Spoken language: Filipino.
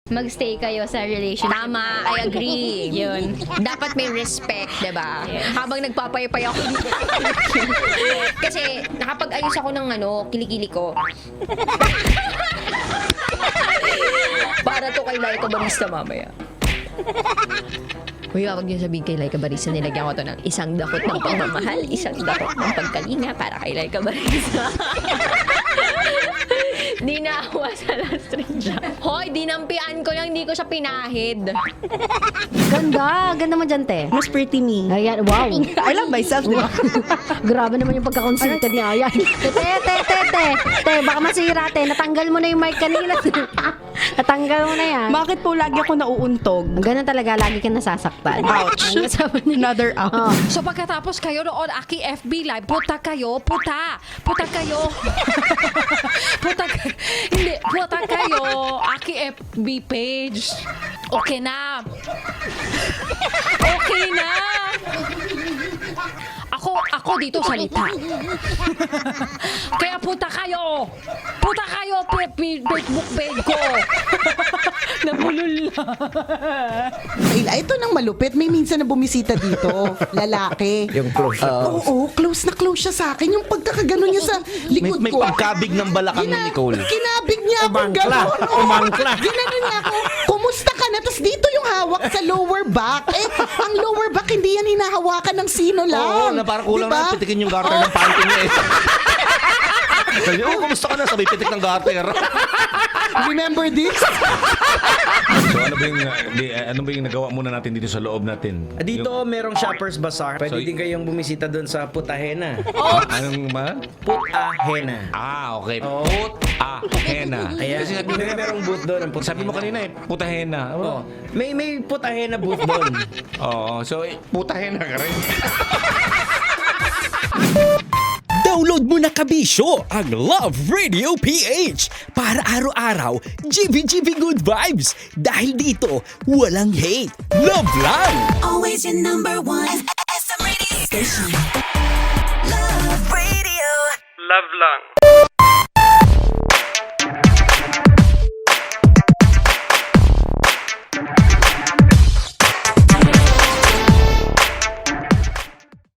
Magstay kayo sa relationship. Tama, I agree. Yun. Dapat may respect, diba? Yes. Habang nagpapaypay ako. Kasi nakapag-ayos ako ng kilikili ko. Para to kay Laika Barista mamaya. Uy, wag niyo sabihin kay Laika Barista, nilagyan ko to ng isang dakot ng pagmamahal, isang dakot ng pagkalinga para kay Laika Barista. Di naawa sa last ring siya. Hoy, dinampian ko lang, hindi ko siya pinahid. Ganda. Ganda mo dyan, te. Mas pretty me. Ayan, wow. I love myself, di ba? Grabe naman yung pagka-consulted niya. Ayan. Te, baka masira, te. Natanggal mo na yung mic kanina. Natanggal mo na yan. Bakit po lagi ako nauuntog? Ganun talaga, lagi ka nasasaktan. Ouch. Ang sabi niya. Another out. Oh. So pagkatapos kayo noon, Aki FB Live, puta kayo, puta kayo. Hindi, puta kayo, Aki FB page. Okay na. Okay na. Ako dito salita. Kaya puta kayo, Facebook page ko. Nabulol na. Ay, ito nang malupit. May minsan na bumisita dito. Lalaki. Yung close na close. Oo, close na close siya sa akin. Yung pagkakaganon niya sa likod May ko. pagkabig ng balakang ni Nicole. Kinabig niya akong Umangkla. gano'n. Umangkla. Ginanon niya ako. Kumusta ka na? Tapos dito yung hawak sa lower back. Ang lower back, hindi yan hinahawakan ng sino lang. Oo, na parang kulang Diba? na pitikin yung garter ng panty niya eh. Sabi niya, kumusta ka na? Sabay pitik ng garter. Remember this? So ano ba yung nagawa muna natin dito sa loob natin? Dito merong shoppers bazaar. Pwede din kayong bumisita doon sa Putahena. Anong ba? Putahena. Okay. Putahena. Ayan. Kasi Merong booth doon ang Putahena. sabi mo kanina eh, putahena. Oh, may Putahena booth doon. Oo, so putahena ka rin. Download mo na kabisyo ang Love Radio PH para araw-araw GBGB good vibes dahil dito walang hate, love lang! Always your number one SM radio station. Love Radio. Love lang.